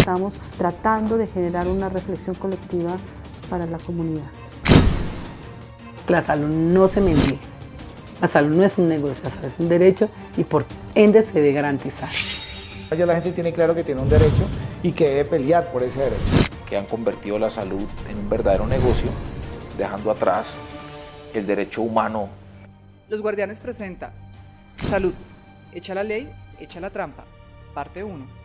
estamos tratando de generar una reflexión colectiva para la comunidad. La salud no se mendiga, la salud no es un negocio, la salud es un derecho y por ende se debe garantizar. Ya la gente tiene claro que tiene un derecho y que debe pelear por ese derecho. Que han convertido la salud en un verdadero negocio, dejando atrás el derecho humano. Los Guardianes presenta Salud, echa la ley, echa la trampa, parte 1.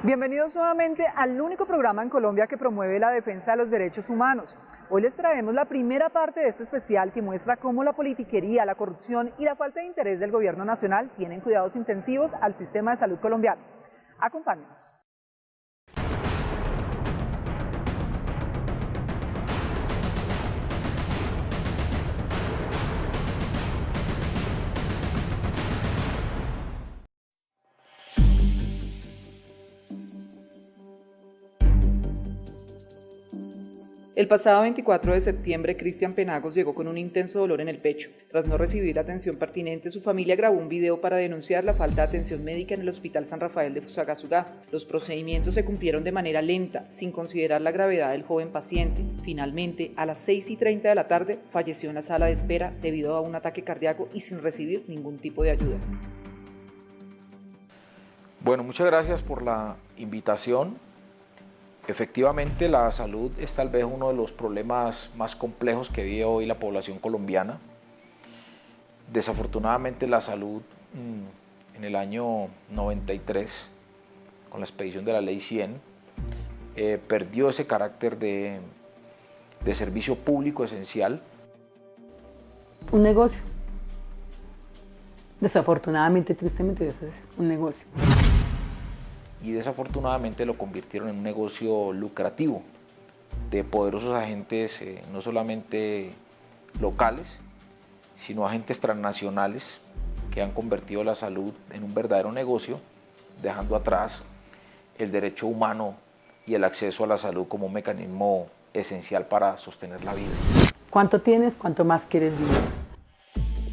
Bienvenidos nuevamente al único programa en Colombia que promueve la defensa de los derechos humanos. Hoy les traemos la primera parte de este especial que muestra cómo la politiquería, la corrupción y la falta de interés del gobierno nacional tienen cuidados intensivos al sistema de salud colombiano. Acompáñenos. El pasado 24 de septiembre, Cristian Penagos llegó con un intenso dolor en el pecho. Tras no recibir la atención pertinente, su familia grabó un video para denunciar la falta de atención médica en el Hospital San Rafael de Fusagasugá. Los procedimientos se cumplieron de manera lenta, sin considerar la gravedad del joven paciente. Finalmente, a las 6:30 de la tarde, falleció en la sala de espera debido a un ataque cardíaco y sin recibir ningún tipo de ayuda. Bueno, muchas gracias por la invitación. Efectivamente, la salud es tal vez uno de los problemas más complejos que vive hoy la población colombiana. Desafortunadamente, la salud en el año 93, con la expedición de la Ley 100, perdió ese carácter de servicio público esencial. Un negocio. Desafortunadamente, tristemente, eso es un negocio. Y desafortunadamente lo convirtieron en un negocio lucrativo de poderosos agentes, no solamente locales, sino agentes transnacionales que han convertido la salud en un verdadero negocio, dejando atrás el derecho humano y el acceso a la salud como un mecanismo esencial para sostener la vida. ¿Cuánto tienes? ¿Cuánto más quieres vivir?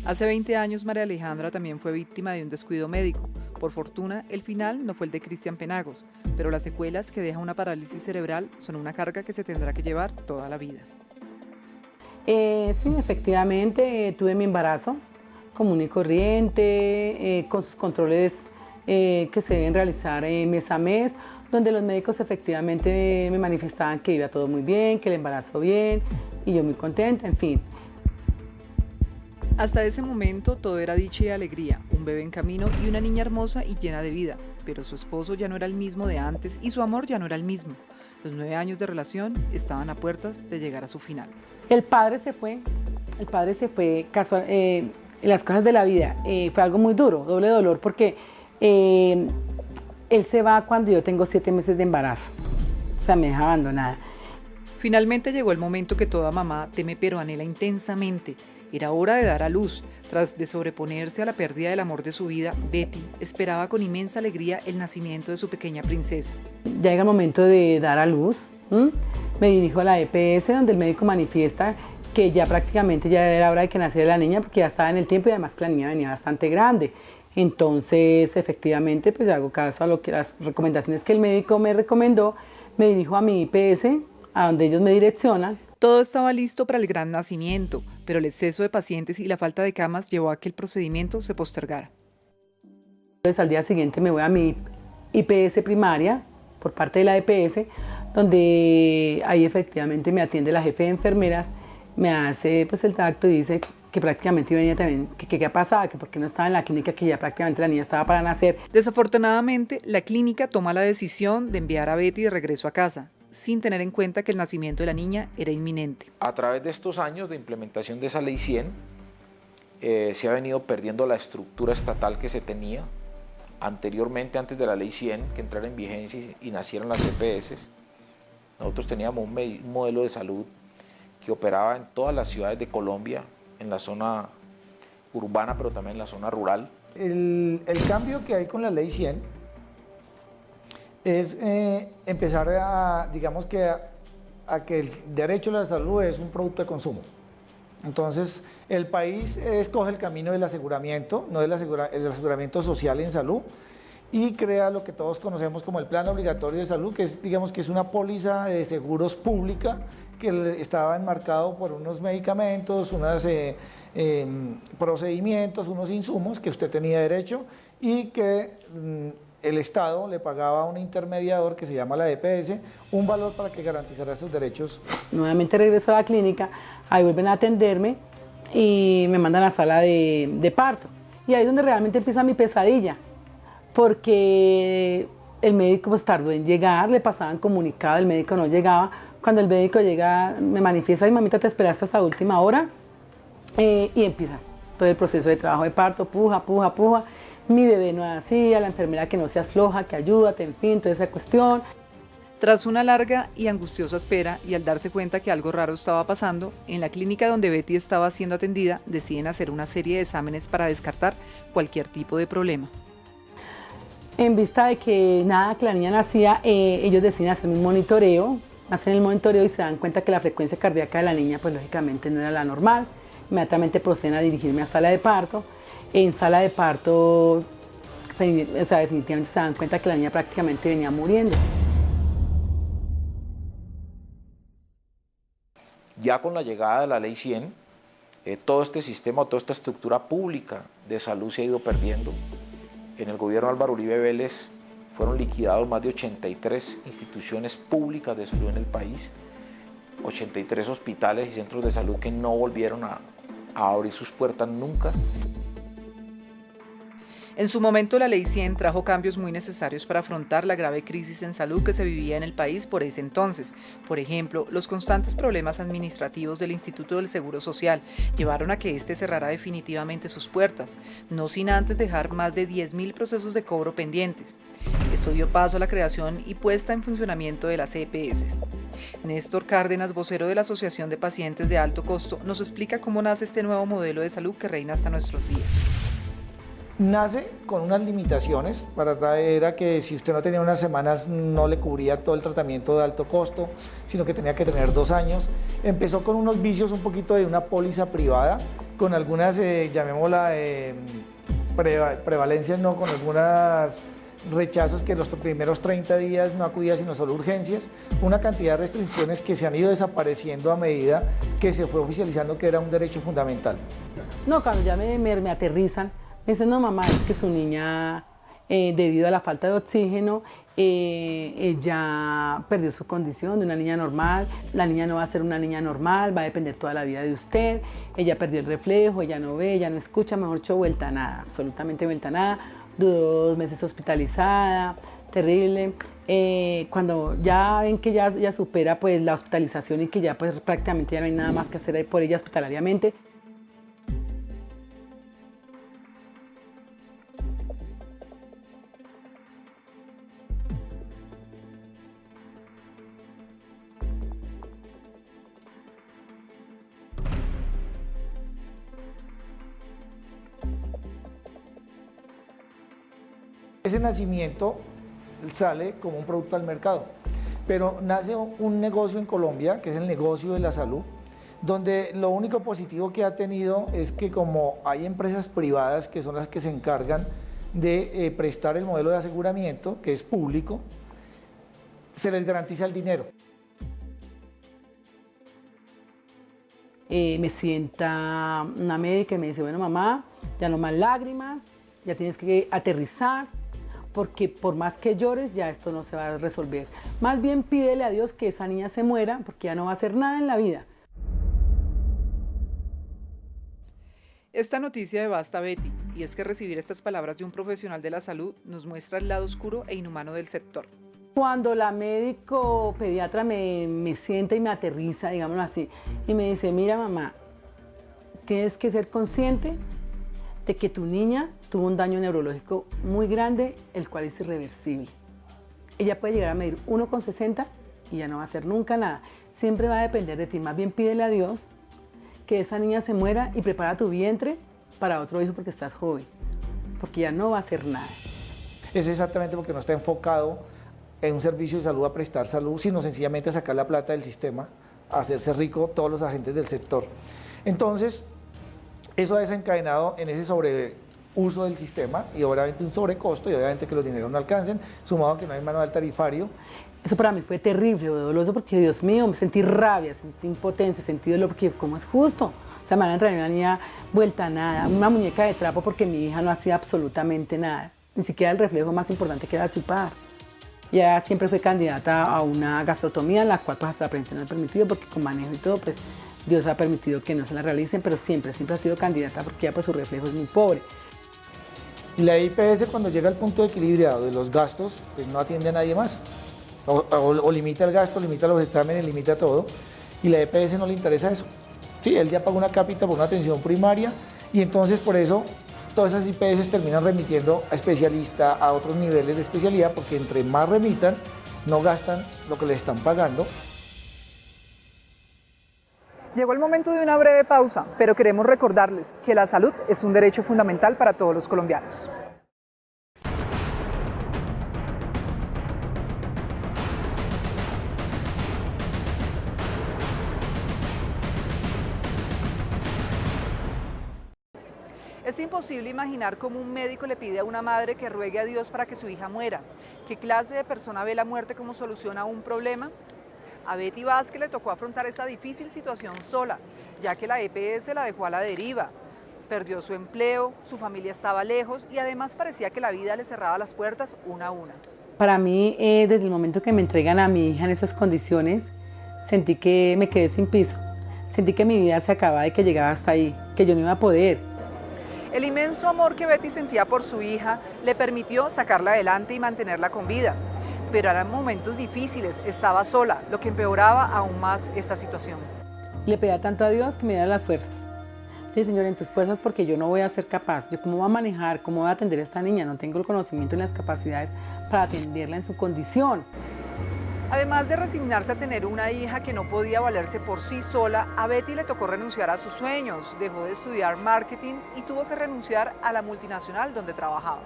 Hace 20 años, María Alejandra también fue víctima de un descuido médico. Por fortuna, el final no fue el de Cristian Penagos, pero las secuelas que deja una parálisis cerebral son una carga que se tendrá que llevar toda la vida. Sí, efectivamente, tuve mi embarazo común y corriente, con sus controles que se deben realizar mes a mes, donde los médicos efectivamente me manifestaban que iba todo muy bien, que el embarazo bien, y yo muy contenta, en fin. Hasta ese momento todo era dicha y alegría, un bebé en camino y una niña hermosa y llena de vida, pero su esposo ya no era el mismo de antes y su amor ya no era el mismo. Los 9 años de relación estaban a puertas de llegar a su final. El padre se fue casual, en las cosas de la vida, fue algo muy duro, doble dolor, porque él se va cuando yo tengo 7 meses de embarazo, o sea, me deja abandonada. Finalmente llegó el momento que toda mamá teme pero anhela intensamente. Era hora de dar a luz. Tras de sobreponerse a la pérdida del amor de su vida, Betty esperaba con inmensa alegría el nacimiento de su pequeña princesa. Ya llega el momento de dar a luz. Me dirijo a la EPS, donde el médico manifiesta que ya prácticamente ya era hora de que naciera la niña, porque ya estaba en el tiempo y además que la niña venía bastante grande. Entonces, efectivamente, pues hago caso a las recomendaciones que el médico me recomendó. Me dirijo a mi IPS, a donde ellos me direccionan. Todo estaba listo para el gran nacimiento, pero el exceso de pacientes y la falta de camas llevó a que el procedimiento se postergara. Entonces, al día siguiente me voy a mi IPS primaria, por parte de la EPS, donde ahí efectivamente me atiende la jefe de enfermeras, me hace pues el tacto y dice que prácticamente venía también, que qué pasaba, que por qué no estaba en la clínica, que ya prácticamente la niña estaba para nacer. Desafortunadamente, la clínica toma la decisión de enviar a Betty de regreso a casa, sin tener en cuenta que el nacimiento de la niña era inminente. A través de estos años de implementación de esa Ley 100, se ha venido perdiendo la estructura estatal que se tenía anteriormente, antes de la Ley 100, que entrara en vigencia y nacieron las EPS. Nosotros teníamos un modelo de salud que operaba en todas las ciudades de Colombia, en la zona urbana, pero también en la zona rural. El cambio que hay con la Ley 100 es empezar a, digamos que a que el derecho a la salud es un producto de consumo. Entonces, el país escoge el camino del aseguramiento, no del aseguramiento social en salud, y crea lo que todos conocemos como el Plan Obligatorio de Salud, que es, digamos, que es una póliza de seguros pública que estaba enmarcado por unos medicamentos, unos procedimientos, unos insumos que usted tenía derecho y que el Estado le pagaba a un intermediador que se llama la EPS un valor para que garantizara esos derechos. Nuevamente regreso a la clínica, ahí vuelven a atenderme y me mandan a la sala de parto. Y ahí es donde realmente empieza mi pesadilla, porque el médico pues tardó en llegar, le pasaban comunicado, el médico no llegaba. Cuando el médico llega, me manifiesta: ay, mamita, te esperaste hasta última hora, y empieza todo el proceso de trabajo de parto, puja, puja, puja. Mi bebé no hacía, la enfermera que no se afloja, que ayúdate, en fin, toda esa cuestión. Tras una larga y angustiosa espera y al darse cuenta que algo raro estaba pasando, en la clínica donde Betty estaba siendo atendida, deciden hacer una serie de exámenes para descartar cualquier tipo de problema. En vista de que nada, que la niña nacía, ellos deciden hacer un monitoreo, hacen el monitoreo y se dan cuenta que la frecuencia cardíaca de la niña, pues lógicamente no era la normal. Inmediatamente proceden a dirigirme a sala de parto. En sala de parto, o sea, definitivamente se dan cuenta que la niña prácticamente venía muriéndose. Ya con la llegada de la Ley 100, todo este sistema, toda esta estructura pública de salud se ha ido perdiendo. En el gobierno de Álvaro Uribe Vélez fueron liquidados más de 83 instituciones públicas de salud en el país, 83 hospitales y centros de salud que no volvieron a abrir sus puertas nunca. En su momento, la Ley 100 trajo cambios muy necesarios para afrontar la grave crisis en salud que se vivía en el país por ese entonces. Por ejemplo, los constantes problemas administrativos del Instituto del Seguro Social llevaron a que éste cerrara definitivamente sus puertas, no sin antes dejar más de 10.000 procesos de cobro pendientes. Esto dio paso a la creación y puesta en funcionamiento de las EPS. Néstor Cárdenas, vocero de la Asociación de Pacientes de Alto Costo, nos explica cómo nace este nuevo modelo de salud que reina hasta nuestros días. Nace con unas limitaciones, era que si usted no tenía unas semanas no le cubría todo el tratamiento de alto costo, sino que tenía que tener 2 años. Empezó con unos vicios un poquito de una póliza privada, con algunas, llamémosla, prevalencias, no, con algunas rechazos que los primeros 30 días no acudía sino solo urgencias, una cantidad de restricciones que se han ido desapareciendo a medida que se fue oficializando que era un derecho fundamental. No, cuando ya me aterrizan, me dicen: no, mamá, es que su niña, debido a la falta de oxígeno, ella perdió su condición de una niña normal, la niña no va a ser una niña normal, va a depender toda la vida de usted, ella perdió el reflejo, ella no ve, ella no escucha, mejor dicho, vuelta a nada, absolutamente vuelta a nada, 2 meses hospitalizada, terrible. Cuando ya ven que ya supera pues la hospitalización y que ya pues prácticamente ya no hay nada más que hacer por ella hospitalariamente, ese nacimiento sale como un producto al mercado, pero nace un negocio en Colombia, que es el negocio de la salud, donde lo único positivo que ha tenido es que como hay empresas privadas que son las que se encargan de prestar el modelo de aseguramiento, que es público, se les garantiza el dinero. Me sienta una médica y me dice: bueno, mamá, ya no más lágrimas, ya tienes que aterrizar, porque por más que llores, ya esto no se va a resolver. Más bien pídele a Dios que esa niña se muera, porque ya no va a hacer nada en la vida. Esta noticia devasta a Betty, y es que recibir estas palabras de un profesional de la salud nos muestra el lado oscuro e inhumano del sector. Cuando la médico pediatra me sienta y me aterriza, digámoslo así, y me dice: mira, mamá, tienes que ser consciente de que tu niña tuvo un daño neurológico muy grande, el cual es irreversible. Ella puede llegar a medir 1,60 y ya no va a hacer nunca nada. Siempre va a depender de ti. Más bien pídele a Dios que esa niña se muera y prepara tu vientre para otro hijo porque estás joven, porque ya no va a hacer nada. Es exactamente porque no está enfocado en un servicio de salud a prestar salud, sino sencillamente a sacar la plata del sistema, a hacerse rico todos los agentes del sector. Entonces, eso ha desencadenado en ese sobreuso del sistema y obviamente un sobrecosto y obviamente que los dineros no alcancen, sumado a que no hay manual tarifario. Eso para mí fue terrible, doloroso, porque Dios mío, me sentí rabia, sentí impotencia, sentí dolor, porque ¿cómo es justo? O sea, me van a traer una niña vuelta a nada, una muñeca de trapo porque mi hija no hacía absolutamente nada, ni siquiera el reflejo más importante que era chupar. Ella siempre fue candidata a una gastrotomía, la cual pues hasta la prevención no ha permitido, porque con manejo y todo, pues Dios ha permitido que no se la realicen, pero siempre ha sido candidata porque ya pues su reflejo es muy pobre. La IPS cuando llega al punto de equilibrio de los gastos, pues no atiende a nadie más. O limita el gasto, limita los exámenes, limita todo, y la EPS no le interesa eso. Sí, él ya pagó una cápita por una atención primaria, y entonces por eso todas esas IPS terminan remitiendo a especialistas, a otros niveles de especialidad, porque entre más remitan, no gastan lo que le están pagando. Llegó el momento de una breve pausa, pero queremos recordarles que la salud es un derecho fundamental para todos los colombianos. Es imposible imaginar cómo un médico le pide a una madre que ruegue a Dios para que su hija muera. ¿Qué clase de persona ve la muerte como solución a un problema? A Betty Vázquez le tocó afrontar esta difícil situación sola, ya que la EPS la dejó a la deriva. Perdió su empleo, su familia estaba lejos y además parecía que la vida le cerraba las puertas una a una. Para mí, desde el momento que me entregan a mi hija en esas condiciones, sentí que me quedé sin piso. Sentí que mi vida se acababa y que llegaba hasta ahí, que yo no iba a poder. El inmenso amor que Betty sentía por su hija le permitió sacarla adelante y mantenerla con vida. Pero eran momentos difíciles, estaba sola, lo que empeoraba aún más esta situación. Le pedía tanto a Dios que me diera las fuerzas. Le dije, Señor, en tus fuerzas porque yo no voy a ser capaz. Yo cómo voy a manejar, cómo voy a atender a esta niña, no tengo el conocimiento ni las capacidades para atenderla en su condición. Además de resignarse a tener una hija que no podía valerse por sí sola, a Betty le tocó renunciar a sus sueños, dejó de estudiar marketing y tuvo que renunciar a la multinacional donde trabajaba.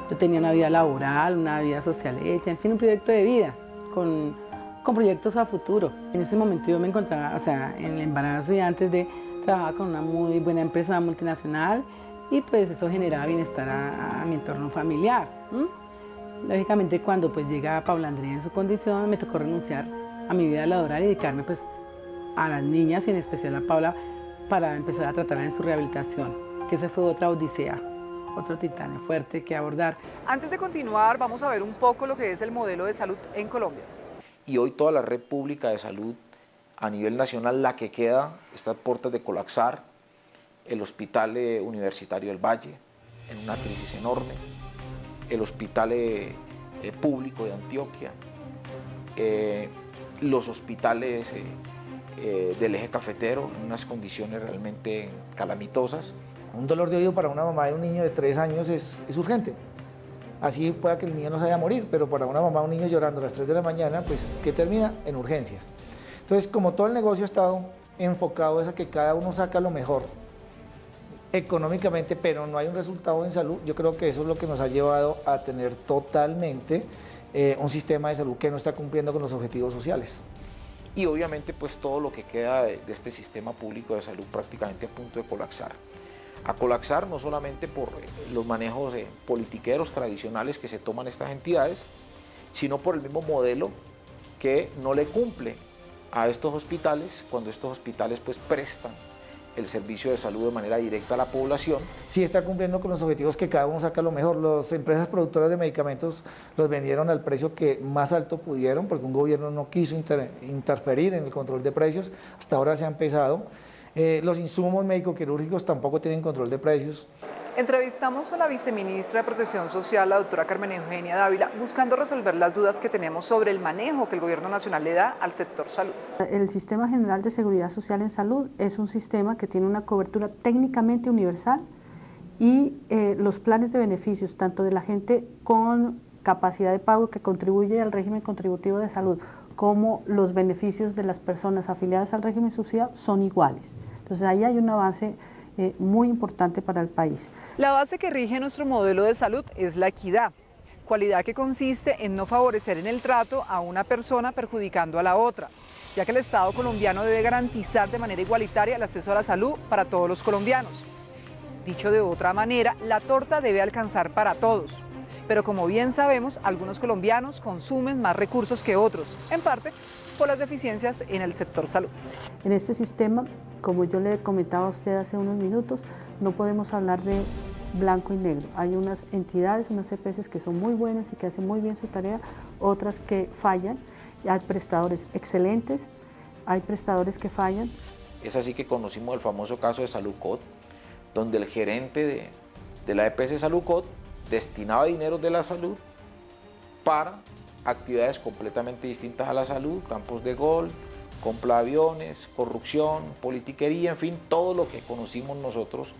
Yo tenía una vida laboral, una vida social hecha, en fin, un proyecto de vida, con proyectos a futuro. En ese momento yo me encontraba, o sea, en el embarazo y antes de trabajaba con una muy buena empresa multinacional y pues eso generaba bienestar a mi entorno familiar. Lógicamente cuando pues llega Paula Andrea en su condición me tocó renunciar a mi vida laboral y dedicarme pues a las niñas y en especial a Paula para empezar a tratarla en su rehabilitación, que esa fue otra odisea, otro titanio fuerte que abordar. Antes de continuar vamos a ver un poco lo que es el modelo de salud en Colombia. Y hoy toda la red pública de salud a nivel nacional, la que queda, está a puertas de colapsar. El Hospital Universitario del Valle, en una crisis enorme. El Hospital Público de Antioquia. Los hospitales del eje cafetero, en unas condiciones realmente calamitosas. Un dolor de oído para una mamá de un niño de 3 años es urgente. Así pueda que el niño no se vaya a morir, pero para una mamá, un niño llorando a las 3 de la mañana, pues que termina en urgencias. Entonces, como todo el negocio ha estado enfocado a que cada uno saca lo mejor económicamente, pero no hay un resultado en salud, yo creo que eso es lo que nos ha llevado a tener totalmente un sistema de salud que no está cumpliendo con los objetivos sociales. Y obviamente pues todo lo que queda de este sistema público de salud prácticamente a punto de colapsar. A colapsar no solamente por los manejos politiqueros tradicionales que se toman estas entidades, sino por el mismo modelo que no le cumple a estos hospitales cuando estos hospitales pues prestan el servicio de salud de manera directa a la población. Sí está cumpliendo con los objetivos que cada uno saca lo mejor. Las empresas productoras de medicamentos los vendieron al precio que más alto pudieron porque un gobierno no quiso interferir en el control de precios. Hasta ahora se ha empezado. Los insumos médico-quirúrgicos tampoco tienen control de precios. Entrevistamos a la viceministra de Protección Social, la doctora Carmen Eugenia Dávila, buscando resolver las dudas que tenemos sobre el manejo que el Gobierno Nacional le da al sector salud. El Sistema General de Seguridad Social en Salud es un sistema que tiene una cobertura técnicamente universal y los planes de beneficios, tanto de la gente con capacidad de pago que contribuye al régimen contributivo de salud, como los beneficios de las personas afiliadas al régimen subsidiado son iguales. Entonces ahí hay un avance muy importante para el país. La base que rige nuestro modelo de salud es la equidad, cualidad que consiste en no favorecer en el trato a una persona perjudicando a la otra, ya que el Estado colombiano debe garantizar de manera igualitaria el acceso a la salud para todos los colombianos. Dicho de otra manera, la torta debe alcanzar para todos. Pero como bien sabemos, algunos colombianos consumen más recursos que otros, en parte por las deficiencias en el sector salud. En este sistema, como yo le comentaba a usted hace unos minutos, no podemos hablar de blanco y negro. Hay unas entidades, unas EPS que son muy buenas y que hacen muy bien su tarea, otras que fallan. Hay prestadores excelentes, hay prestadores que fallan. Es así que conocimos el famoso caso de Saludcot, donde el gerente de la EPS Saludcot destinaba dinero de la salud para actividades completamente distintas a la salud, campos de golf, compra de aviones, corrupción, politiquería, en fin, todo lo que conocimos nosotros.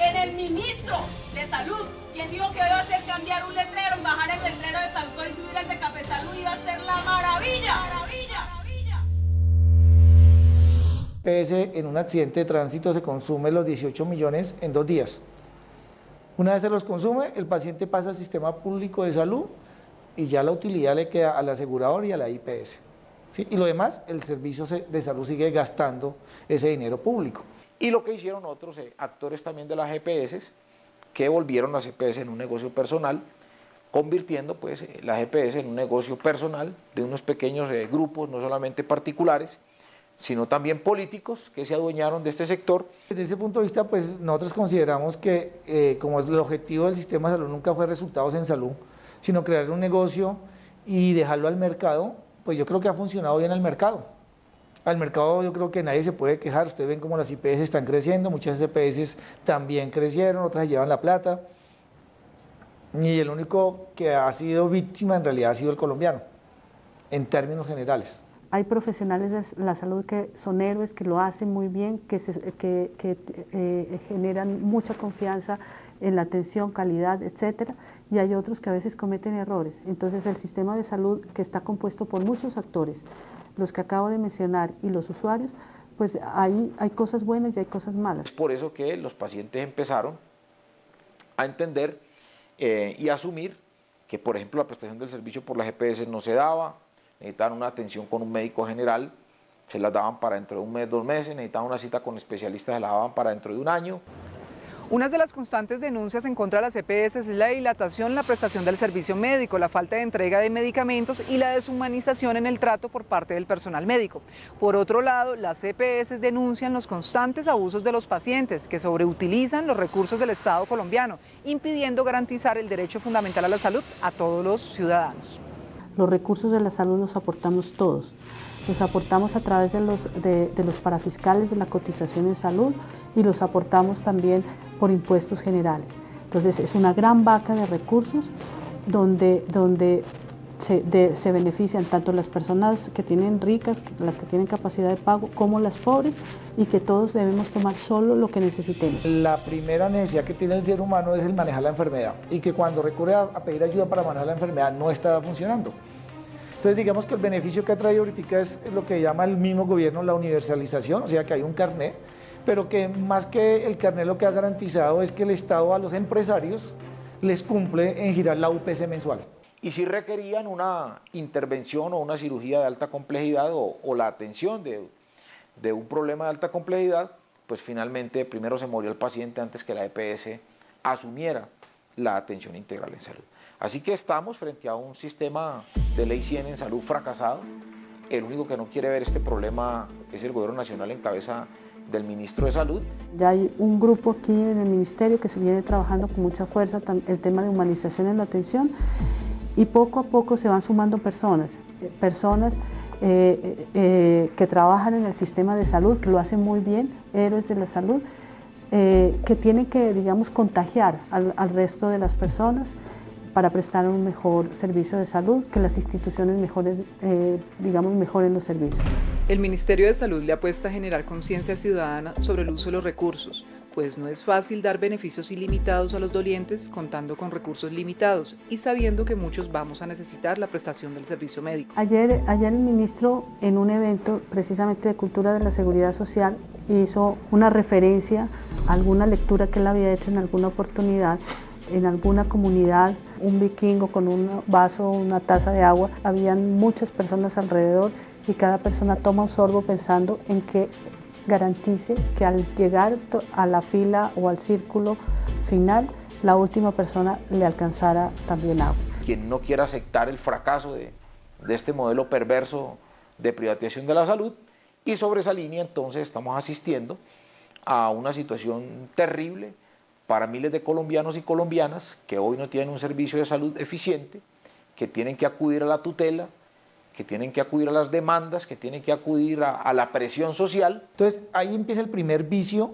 En el ministro de Salud, quien dijo que iba a hacer cambiar un letrero y bajar el letrero de Salud y subir el de Café Salud, iba a ser la maravilla. En un accidente de tránsito se consume los 18 millones en 2 días. Una vez se los consume, el paciente pasa al sistema público de salud y ya la utilidad le queda al asegurador y a la IPS. ¿Sí? Y lo demás, el servicio de salud sigue gastando ese dinero público. Y lo que hicieron otros actores también de las EPS, que volvieron las EPS en un negocio personal, convirtiendo pues las EPS en un negocio personal de unos pequeños grupos, no solamente particulares, sino también políticos que se adueñaron de este sector. Desde ese punto de vista, pues nosotros consideramos que como el objetivo del sistema de salud nunca fue resultados en salud, sino crear un negocio y dejarlo al mercado, pues yo creo que ha funcionado bien al mercado. Al mercado yo creo que nadie se puede quejar. Ustedes ven cómo las IPS están creciendo, muchas EPS también crecieron, otras llevan la plata. Y el único que ha sido víctima en realidad ha sido el colombiano, en términos generales. Hay profesionales de la salud que son héroes, que lo hacen muy bien, que generan mucha confianza en la atención, calidad, etcétera, y hay otros que a veces cometen errores. Entonces el sistema de salud, que está compuesto por muchos actores, los que acabo de mencionar, y los usuarios, pues ahí hay cosas buenas y hay cosas malas. Es por eso que los pacientes empezaron a entender y asumir que, por ejemplo, la prestación del servicio por las EPS no se daba, necesitaban una atención con un médico general, se las daban para dentro de 1 mes, 2 meses, necesitaban una cita con especialistas, se la daban para dentro de 1 año. Una de las constantes denuncias en contra de las EPS es la dilatación en la prestación del servicio médico, la falta de entrega de medicamentos y la deshumanización en el trato por parte del personal médico. Por otro lado, las EPS denuncian los constantes abusos de los pacientes que sobreutilizan los recursos del Estado colombiano, impidiendo garantizar el derecho fundamental a la salud a todos los ciudadanos. Los recursos de la salud los aportamos todos. Los aportamos a través de los parafiscales de la cotización en salud y los aportamos también por impuestos generales. Entonces es una gran vaca de recursos donde se benefician tanto las personas que tienen ricas, las que tienen capacidad de pago, como las pobres, y que todos debemos tomar solo lo que necesitemos. La primera necesidad que tiene el ser humano es el manejar la enfermedad, y que cuando recurre a pedir ayuda para manejar la enfermedad no está funcionando. Entonces digamos que el beneficio que ha traído ahorita es lo que llama el mismo gobierno la universalización, o sea que hay un carnet, pero que más que el carnet lo que ha garantizado es que el Estado a los empresarios les cumple en girar la UPC mensual. Y si requerían una intervención o una cirugía de alta complejidad o la atención de un problema de alta complejidad, pues finalmente primero se murió el paciente antes que la EPS asumiera la atención integral en salud. Así que estamos frente a un sistema de ley 100 en salud fracasado. El único que no quiere ver este problema es el gobierno nacional en cabeza del ministro de Salud. Ya hay un grupo aquí en el ministerio que se viene trabajando con mucha fuerza el tema de humanización en la atención, y poco a poco se van sumando personas que trabajan en el sistema de salud, que lo hacen muy bien, héroes de la salud, que tienen que, digamos, contagiar al resto de las personas para prestar un mejor servicio de salud, que las instituciones mejoren los servicios. El Ministerio de Salud le apuesta a generar conciencia ciudadana sobre el uso de los recursos, pues no es fácil dar beneficios ilimitados a los dolientes contando con recursos limitados y sabiendo que muchos vamos a necesitar la prestación del servicio médico. Ayer el ministro, en un evento precisamente de Cultura de la Seguridad Social, hizo una referencia a alguna lectura que él había hecho en alguna oportunidad. En alguna comunidad, un vikingo con un vaso, una taza de agua, habían muchas personas alrededor y cada persona toma un sorbo pensando en que garantice que al llegar a la fila o al círculo final, la última persona le alcanzara también agua. Quien no quiera aceptar el fracaso de este modelo perverso de privatización de la salud, y sobre esa línea entonces estamos asistiendo a una situación terrible para miles de colombianos y colombianas que hoy no tienen un servicio de salud eficiente, que tienen que acudir a la tutela, que tienen que acudir a las demandas, que tienen que acudir a la presión social. Entonces ahí empieza el primer vicio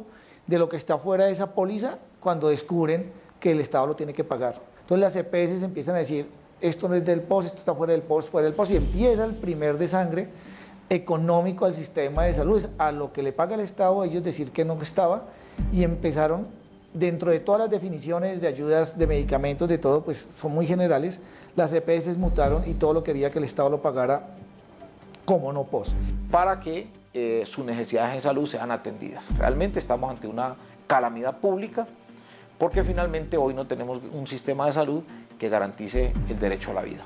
de lo que está fuera de esa póliza cuando descubren que el Estado lo tiene que pagar. Entonces las EPS empiezan a decir, esto no es del POS, esto está fuera del POS, y empieza el primer desangre económico al sistema de salud, a lo que le paga el Estado, ellos decir que no estaba, y empezaron, dentro de todas las definiciones de ayudas, de medicamentos, de todo, pues son muy generales, las EPS mutaron y todo lo quería que el Estado lo pagara como no POS. Para que sus necesidades en salud sean atendidas. Realmente estamos ante una calamidad pública porque finalmente hoy no tenemos un sistema de salud que garantice el derecho a la vida.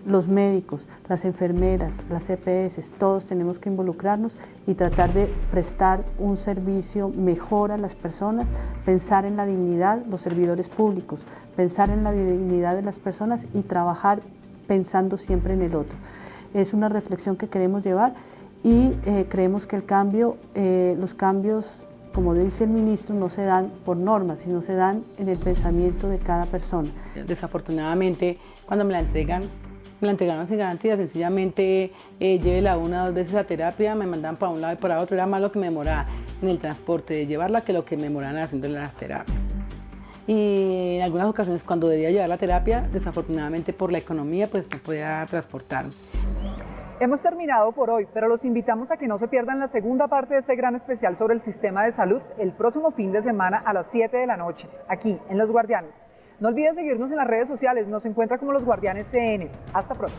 Los médicos, las enfermeras, las EPS, todos tenemos que involucrarnos y tratar de prestar un servicio mejor a las personas, pensar en la dignidad, los servidores públicos, pensar en la dignidad de las personas y trabajar pensando siempre en el otro. Es una reflexión que queremos llevar y creemos que los cambios, como dice el ministro, no se dan por normas, sino se dan en el pensamiento de cada persona. Desafortunadamente, cuando me la entregaron sin garantía, sencillamente llévela 1 o 2 veces a terapia, me mandaban para un lado y para otro, era más lo que me demoraba en el transporte de llevarla que lo que me demoraban haciéndole las terapias. Y en algunas ocasiones cuando debía llevar la terapia, desafortunadamente por la economía, pues no podía transportarme. Hemos terminado por hoy, pero los invitamos a que no se pierdan la segunda parte de este gran especial sobre el sistema de salud el próximo fin de semana a las 7 de la noche, aquí en Los Guardianes. No olvides seguirnos en las redes sociales, nos encuentra como Los Guardianes CN. Hasta pronto.